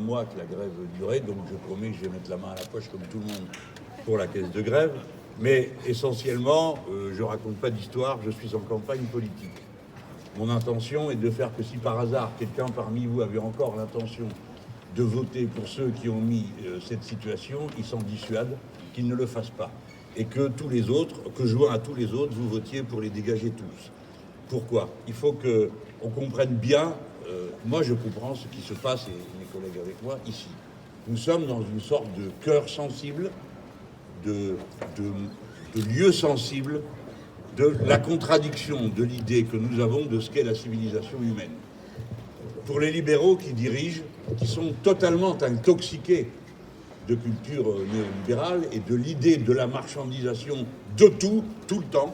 mois que la grève durait, donc je promets que je vais mettre la main à la poche comme tout le monde pour la caisse de grève. Mais essentiellement, je raconte pas d'histoire, je suis en campagne politique. Mon intention est de faire que si par hasard quelqu'un parmi vous avait encore l'intention de voter pour ceux qui ont mis cette situation, il s'en dissuade, qu'il ne le fasse pas. Et que tous les autres, que joint à tous les autres, vous votiez pour les dégager tous. Pourquoi? Il faut qu'on comprenne bien, moi je comprends ce qui se passe, et mes collègues avec moi, ici. Nous sommes dans une sorte de cœur sensible, de lieu sensible, de la contradiction de l'idée que nous avons de ce qu'est la civilisation humaine. Pour les libéraux qui dirigent, qui sont totalement intoxiqués de culture néolibérale et de l'idée de la marchandisation de tout le temps,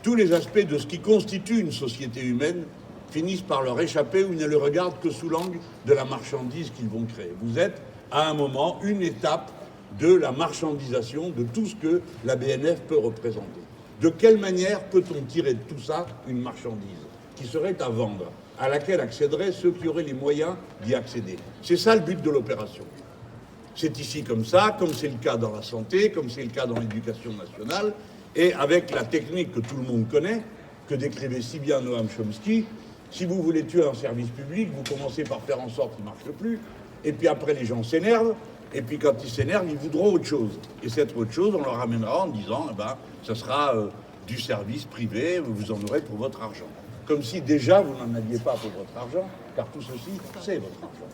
tous les aspects de ce qui constitue une société humaine finissent par leur échapper ou ils ne le regardent que sous l'angle de la marchandise qu'ils vont créer. Vous êtes, à un moment, une étape de la marchandisation de tout ce que la BNF peut représenter. De quelle manière peut-on tirer de tout ça une marchandise qui serait à vendre, à laquelle accéderaient ceux qui auraient les moyens d'y accéder? C'est ça le but de l'opération. C'est ici comme ça, comme c'est le cas dans la santé, comme c'est le cas dans l'éducation nationale, et avec la technique que tout le monde connaît, que décrivait si bien Noam Chomsky. Si vous voulez tuer un service public, vous commencez par faire en sorte qu'il ne marche plus, et puis après les gens s'énervent, et puis quand ils s'énervent, ils voudront autre chose. Et cette autre chose, on leur ramènera en disant, eh ben, ça sera du service privé, vous en aurez pour votre argent. Comme si déjà vous n'en aviez pas pour votre argent, car tout ceci, c'est votre argent.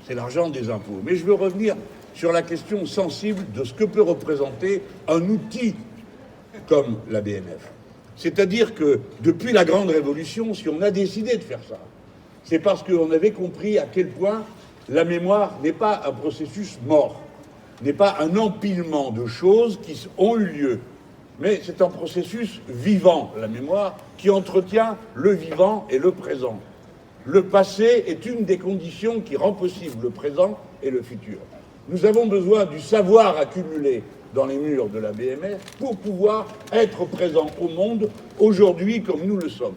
C'est l'argent des impôts. Mais je veux revenir sur la question sensible de ce que peut représenter un outil comme la BNF. C'est-à-dire que depuis la Grande Révolution, si on a décidé de faire ça, c'est parce qu'on avait compris à quel point la mémoire n'est pas un processus mort, n'est pas un empilement de choses qui ont eu lieu, mais c'est un processus vivant, la mémoire, qui entretient le vivant et le présent. Le passé est une des conditions qui rend possible le présent et le futur. Nous avons besoin du savoir accumulé dans les murs de la BMF pour pouvoir être présents au monde aujourd'hui comme nous le sommes.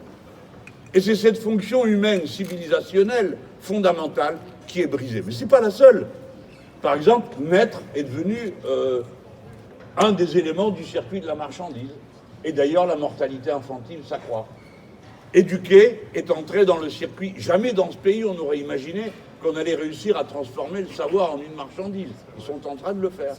Et c'est cette fonction humaine, civilisationnelle, fondamentale, qui est brisée. Mais ce n'est pas la seule. Par exemple, naître est devenu un des éléments du circuit de la marchandise. Et d'ailleurs, la mortalité infantile s'accroît. Éduquer est entré dans le circuit. Jamais dans ce pays, on aurait imaginé qu'on allait réussir à transformer le savoir en une marchandise. Ils sont en train de le faire.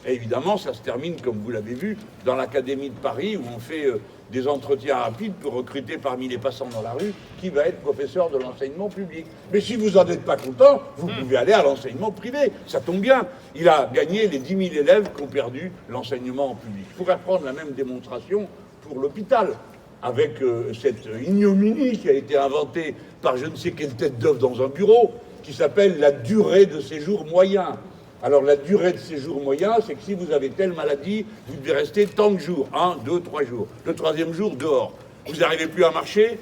Et évidemment, ça se termine, comme vous l'avez vu, dans l'Académie de Paris, où on fait des entretiens rapides pour recruter parmi les passants dans la rue qui va être professeur de l'enseignement public. Mais si vous n'en êtes pas content, vous pouvez aller à l'enseignement privé. Ça tombe bien. Il a gagné les 10 000 élèves qui ont perdu l'enseignement en public. Il pourrait prendre la même démonstration pour l'hôpital, avec cette ignominie qui a été inventée par je ne sais quelle tête d'œuvre dans un bureau, qui s'appelle la durée de séjour moyen. Alors la durée de séjour moyen, c'est que si vous avez telle maladie, vous devez rester tant de jours, 1, 2, 3 jours. Le troisième jour, dehors. Vous n'arrivez plus à marcher,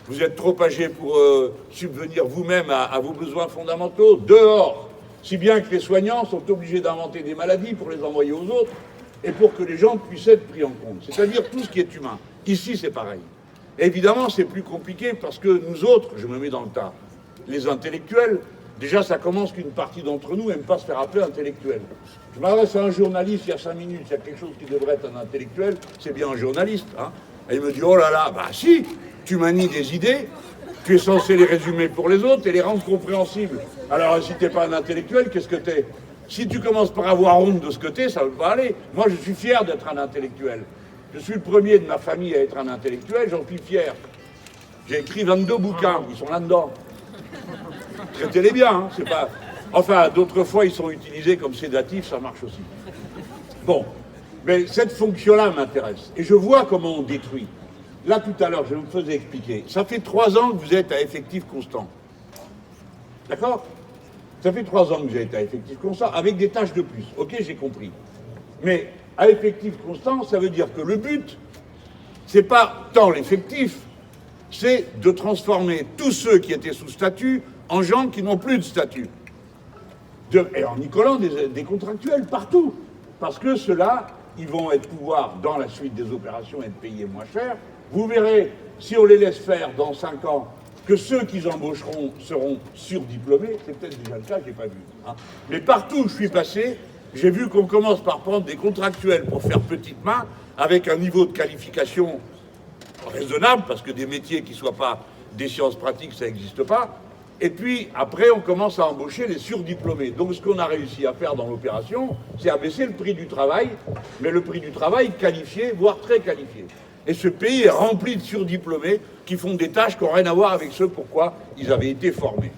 vous êtes trop âgé pour subvenir vous-même à vos besoins fondamentaux, dehors. Si bien que les soignants sont obligés d'inventer des maladies pour les envoyer aux autres et pour que les gens puissent être pris en compte. C'est-à-dire tout ce qui est humain. Ici, c'est pareil. Et évidemment, c'est plus compliqué parce que nous autres, je me mets dans le tas, les intellectuels, déjà, ça commence qu'une partie d'entre nous n'aime pas se faire appeler intellectuel. Je m'adresse à un journaliste il y a 5 minutes, il y a quelque chose qui devrait être un intellectuel, c'est bien un journaliste. Hein, et il me dit, oh là là, bah si, tu manies des idées, tu es censé les résumer pour les autres et les rendre compréhensibles. Alors, si tu n'es pas un intellectuel, qu'est-ce que tu es? Si tu commences par avoir honte de ce que tu es, ça ne va pas aller. Moi, je suis fier d'être un intellectuel. Je suis le premier de ma famille à être un intellectuel, j'en suis fier. J'ai écrit 22 bouquins, ils sont là-dedans. Traitez-les bien, hein, c'est pas... Enfin, d'autres fois, ils sont utilisés comme sédatifs, ça marche aussi. Bon, mais cette fonction-là m'intéresse. Et je vois comment on détruit. Là, tout à l'heure, je me faisais expliquer. Ça fait 3 ans que vous êtes à effectif constant. D'accord? Ça fait 3 ans que vous êtes à effectif constant, avec des tâches de plus. Ok, j'ai compris. Mais à effectif constant, ça veut dire que le but, c'est pas tant l'effectif, c'est de transformer tous ceux qui étaient sous statut en gens qui n'ont plus de statut. Et en y collant des contractuels partout. Parce que ceux-là, ils vont pouvoir, dans la suite des opérations, être payés moins cher. Vous verrez, si on les laisse faire dans 5 ans, que ceux qu'ils embaucheront seront surdiplômés. C'est peut-être déjà le cas, je n'ai pas vu. Hein. Mais partout où je suis passé, j'ai vu qu'on commence par prendre des contractuels pour faire petite main, avec un niveau de qualification raisonnable, parce que des métiers qui ne soient pas des sciences pratiques, ça n'existe pas. Et puis, après, on commence à embaucher les surdiplômés. Donc, ce qu'on a réussi à faire dans l'opération, c'est abaisser le prix du travail, mais le prix du travail qualifié, voire très qualifié. Et ce pays est rempli de surdiplômés qui font des tâches qui n'ont rien à voir avec ce pourquoi ils avaient été formés.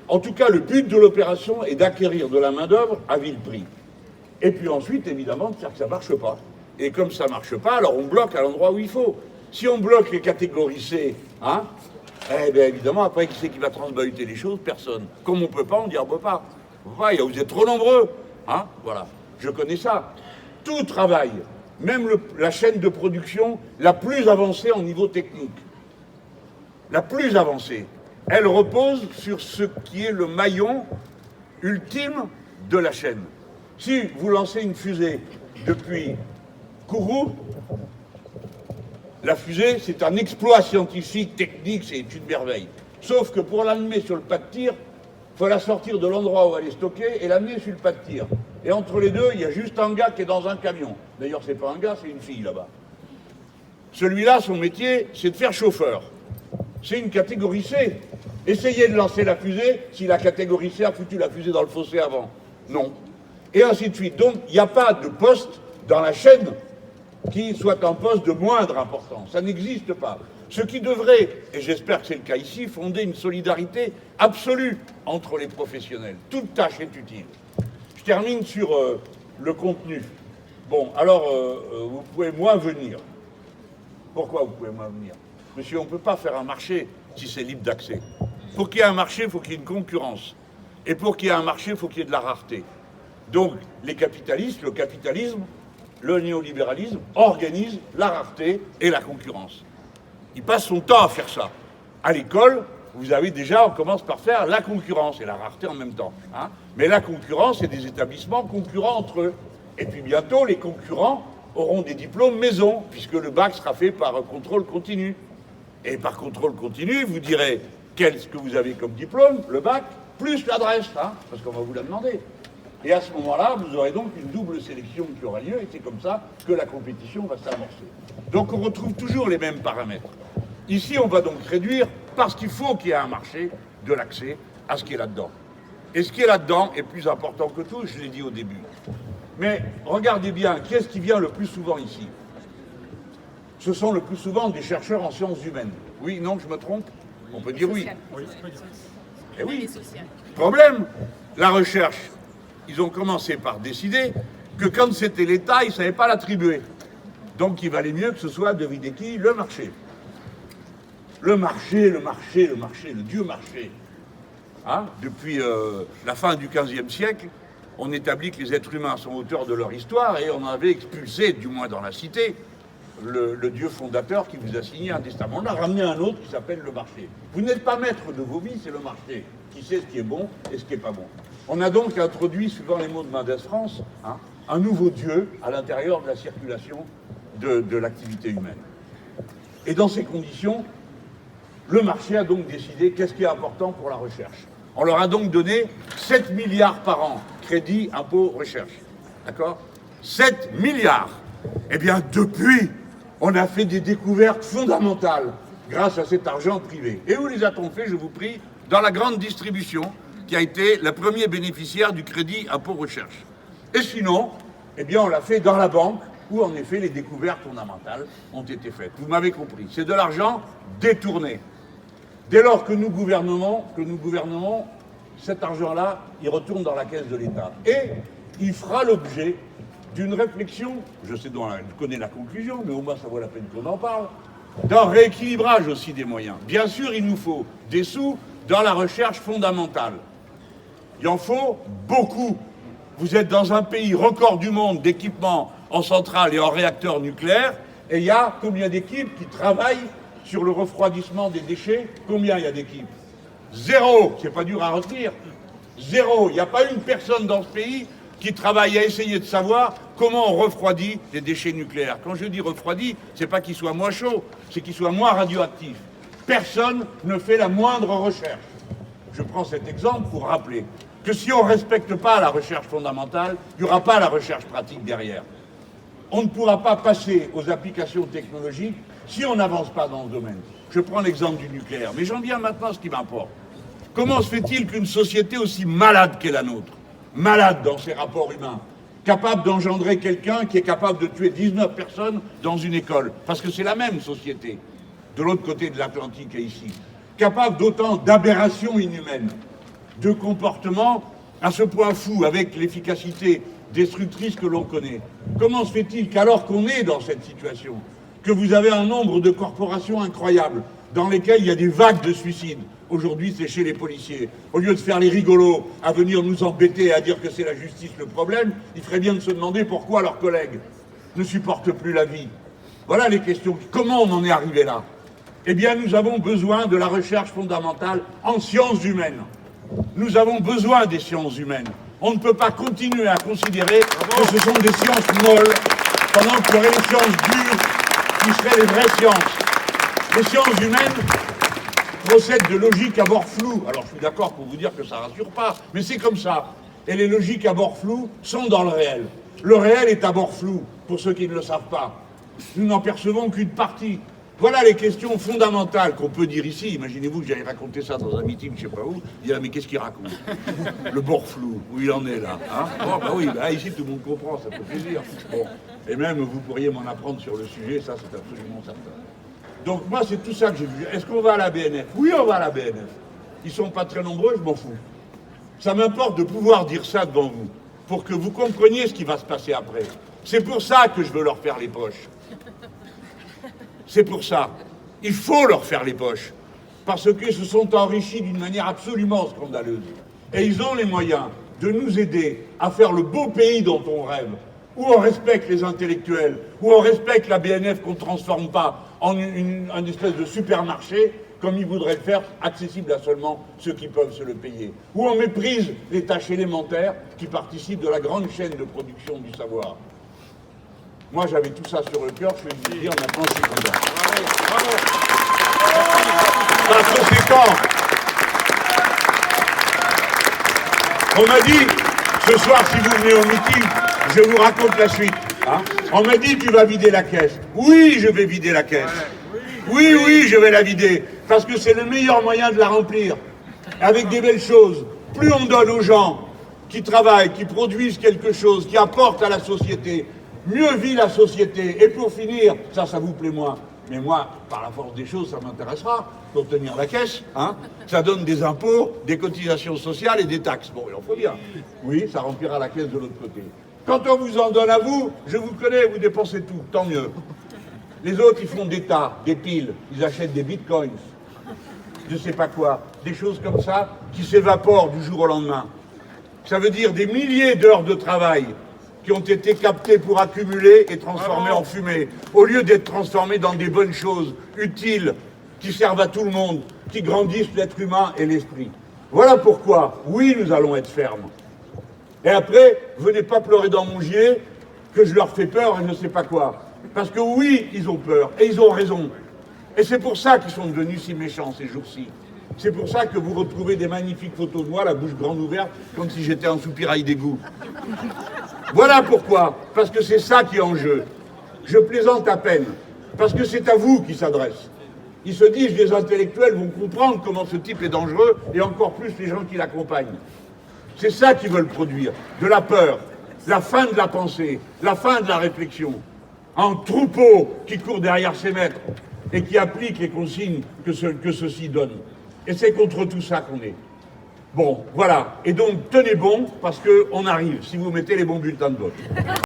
En tout cas, le but de l'opération est d'acquérir de la main-d'œuvre à vil prix. Et puis ensuite, évidemment, de faire que ça ne marche pas. Et comme ça ne marche pas, alors on bloque à l'endroit où il faut. Si on bloque les catégories C, hein, eh bien évidemment, après, qui c'est qui va transbahuter les choses? Personne. Comme on ne peut pas, on dit on ne peut pas. Vous êtes trop nombreux. Hein, voilà. Je connais ça. Tout travail, même la chaîne de production la plus avancée en niveau technique, la plus avancée, elle repose sur ce qui est le maillon ultime de la chaîne. Si vous lancez une fusée depuis Kourou, la fusée, c'est un exploit scientifique, technique, c'est une merveille. Sauf que pour l'amener sur le pas de tir, il faut la sortir de l'endroit où elle est stockée et l'amener sur le pas de tir. Et entre les deux, il y a juste un gars qui est dans un camion. D'ailleurs, c'est pas un gars, c'est une fille là-bas. Celui-là, son métier, c'est de faire chauffeur. C'est une catégorie C. Essayez de lancer la fusée si la catégorie C a foutu la fusée dans le fossé avant. Non. Et ainsi de suite. Donc, il n'y a pas de poste dans la chaîne qui soit un poste de moindre importance. Ça n'existe pas. Ce qui devrait, et j'espère que c'est le cas ici, fonder une solidarité absolue entre les professionnels. Toute tâche est utile. Je termine sur le contenu. Bon, alors, vous pouvez moins venir. Pourquoi vous pouvez moins venir? Monsieur, on ne peut pas faire un marché si c'est libre d'accès. Pour qu'il y ait un marché, il faut qu'il y ait une concurrence. Et pour qu'il y ait un marché, il faut qu'il y ait de la rareté. Donc, les capitalistes, le capitalisme, le néolibéralisme organise la rareté et la concurrence. Il passe son temps à faire ça. À l'école, vous avez déjà, on commence par faire la concurrence et la rareté en même temps. Hein. Mais la concurrence, c'est des établissements concurrents entre eux. Et puis bientôt, les concurrents auront des diplômes maison, puisque le bac sera fait par contrôle continu. Et par contrôle continu, vous direz qu'est-ce que vous avez comme diplôme, le bac, plus l'adresse, hein, parce qu'on va vous la demander. Et à ce moment-là, vous aurez donc une double sélection qui aura lieu, et c'est comme ça que la compétition va s'amorcer. Donc on retrouve toujours les mêmes paramètres. Ici, on va donc réduire, parce qu'il faut qu'il y ait un marché de l'accès à ce qui est là-dedans. Et ce qui est là-dedans est plus important que tout, je l'ai dit au début. Mais regardez bien, qui est-ce qui vient le plus souvent ici? Ce sont le plus souvent des chercheurs en sciences humaines. Oui, non, je me trompe? On peut dire oui. Et oui. Problème, la recherche. Ils ont commencé par décider que quand c'était l'État, ils ne savaient pas l'attribuer. Donc il valait mieux que ce soit, devinez qui, le marché. Le marché, le marché, le marché, le dieu marché. Hein? Depuis la fin du XVe siècle, on établit que les êtres humains sont auteurs de leur histoire et on avait expulsé, du moins dans la cité, le dieu fondateur qui vous a signé un testament. On a ramené un autre qui s'appelle le marché. Vous n'êtes pas maître de vos vies, c'est le marché qui sait ce qui est bon et ce qui n'est pas bon. On a donc introduit, suivant les mots de Mendès France, hein, un nouveau dieu à l'intérieur de la circulation de l'activité humaine. Et dans ces conditions, le marché a donc décidé qu'est-ce qui est important pour la recherche. On leur a donc donné 7 milliards par an, crédit, impôt, recherche. D'accord? 7 milliards. Eh bien, depuis, on a fait des découvertes fondamentales grâce à cet argent privé. Et où les a-t-on fait, je vous prie? Dans la grande distribution, qui a été le premier bénéficiaire du crédit impôt recherche. Et sinon, eh bien, on l'a fait dans la banque, où en effet les découvertes fondamentales ont été faites. Vous m'avez compris, c'est de l'argent détourné. Dès lors que nous gouvernons, cet argent-là, il retourne dans la caisse de l'État. Et il fera l'objet d'une réflexion, je connais la conclusion, mais au moins ça vaut la peine qu'on en parle, d'un rééquilibrage aussi des moyens. Bien sûr, il nous faut des sous dans la recherche fondamentale. Il en faut beaucoup. Vous êtes dans un pays record du monde d'équipements en centrale et en réacteurs nucléaires, et il y a combien d'équipes qui travaillent sur le refroidissement des déchets? Combien il y a d'équipes? 0, c'est pas dur à retenir. 0, il n'y a pas une personne dans ce pays qui travaille à essayer de savoir comment on refroidit les déchets nucléaires. Quand je dis refroidit, c'est pas qu'ils soient moins chauds, c'est qu'ils soient moins radioactifs. Personne ne fait la moindre recherche. Je prends cet exemple pour rappeler que si on ne respecte pas la recherche fondamentale, il n'y aura pas la recherche pratique derrière. On ne pourra pas passer aux applications technologiques si on n'avance pas dans ce domaine. Je prends l'exemple du nucléaire, mais j'en viens maintenant à ce qui m'importe. Comment se fait-il qu'une société aussi malade qu'est la nôtre, malade dans ses rapports humains, capable d'engendrer quelqu'un qui est capable de tuer 19 personnes dans une école, parce que c'est la même société, de l'autre côté de l'Atlantique et ici, capable d'autant d'aberrations inhumaines, de comportements à ce point fou, avec l'efficacité destructrice que l'on connaît. Comment se fait-il qu'alors qu'on est dans cette situation, que vous avez un nombre de corporations incroyables, dans lesquelles il y a des vagues de suicides, aujourd'hui c'est chez les policiers, au lieu de faire les rigolos à venir nous embêter et à dire que c'est la justice le problème, il ferait bien de se demander pourquoi leurs collègues ne supportent plus la vie. Voilà les questions. Comment on en est arrivé là? Eh bien, nous avons besoin de la recherche fondamentale en sciences humaines. Nous avons besoin des sciences humaines. On ne peut pas continuer à considérer que ce sont des sciences molles, pendant qu'il y aurait les sciences dures qui seraient les vraies sciences. Les sciences humaines procèdent de logiques à bord flou. Alors, je suis d'accord pour vous dire que ça ne rassure pas, mais c'est comme ça. Et les logiques à bord flou sont dans le réel. Le réel est à bord flou, pour ceux qui ne le savent pas. Nous n'en percevons qu'une partie. Voilà les questions fondamentales qu'on peut dire ici. Imaginez-vous que j'allais raconter ça dans un meeting, je ne sais pas où. Il dit, ah, mais qu'est-ce qu'il raconte? Le bord flou, où il en est là. Hein, bon, bah oui, bah, ici tout le monde comprend, ça fait plaisir. Bon. Et même vous pourriez m'en apprendre sur le sujet, ça c'est absolument certain. Donc moi c'est tout ça que j'ai vu. Est-ce qu'on va à la BNF? Oui, on va à la BNF. Ils sont pas très nombreux, je m'en fous. Ça m'importe de pouvoir dire ça devant vous, pour que vous compreniez ce qui va se passer après. C'est pour ça que je veux leur faire les poches. C'est pour ça. Il faut leur faire les poches. Parce qu'ils se sont enrichis d'une manière absolument scandaleuse. Et ils ont les moyens de nous aider à faire le beau pays dont on rêve, où on respecte les intellectuels, où on respecte la BNF qu'on ne transforme pas en une espèce de supermarché, comme ils voudraient le faire, accessible à seulement ceux qui peuvent se le payer. Où on méprise les tâches élémentaires qui participent de la grande chaîne de production du savoir. Moi, j'avais tout ça sur le cœur, je vais vous dire, maintenant, je suis content. Par conséquent, on m'a dit, ce soir, si vous venez au meeting, je vous raconte la suite. Hein, on m'a dit, tu vas vider la caisse. Oui, je vais vider la caisse. Oui, oui, je vais la vider. Parce que c'est le meilleur moyen de la remplir. Avec des belles choses. Plus on donne aux gens qui travaillent, qui produisent quelque chose, qui apportent à la société, mieux vit la société. Et pour finir, ça vous plaît moins. Mais moi, par la force des choses, ça m'intéressera pour tenir la caisse. Hein, ça donne des impôts, des cotisations sociales et des taxes. Bon, il en faut bien. Oui, ça remplira la caisse de l'autre côté. Quand on vous en donne à vous, je vous connais, vous dépensez tout, tant mieux. Les autres, ils font des tas, des piles, ils achètent des bitcoins, je ne sais pas quoi, des choses comme ça qui s'évaporent du jour au lendemain. Ça veut dire des milliers d'heures de travail qui ont été captées pour accumuler et transformées en fumée, au lieu d'être transformées dans des bonnes choses utiles, qui servent à tout le monde, qui grandissent l'être humain et l'esprit. Voilà pourquoi, oui, nous allons être fermes. Et après, venez pas pleurer dans mon gilet que je leur fais peur et je ne sais pas quoi. Parce que oui, ils ont peur, et ils ont raison. Et c'est pour ça qu'ils sont devenus si méchants ces jours-ci. C'est pour ça que vous retrouvez des magnifiques photos de moi, la bouche grande ouverte, comme si j'étais un soupirail d'égout. Voilà pourquoi. Parce que c'est ça qui est en jeu. Je plaisante à peine. Parce que c'est à vous qu'ils s'adressent. Ils se disent, les intellectuels vont comprendre comment ce type est dangereux, et encore plus les gens qui l'accompagnent. C'est ça qu'ils veulent produire, de la peur, la fin de la pensée, la fin de la réflexion. Un troupeau qui court derrière ses maîtres et qui applique les consignes que ceux-ci donnent. Et c'est contre tout ça qu'on est. Bon, voilà. Et donc, tenez bon, parce qu'on arrive, si vous mettez les bons bulletins de vote.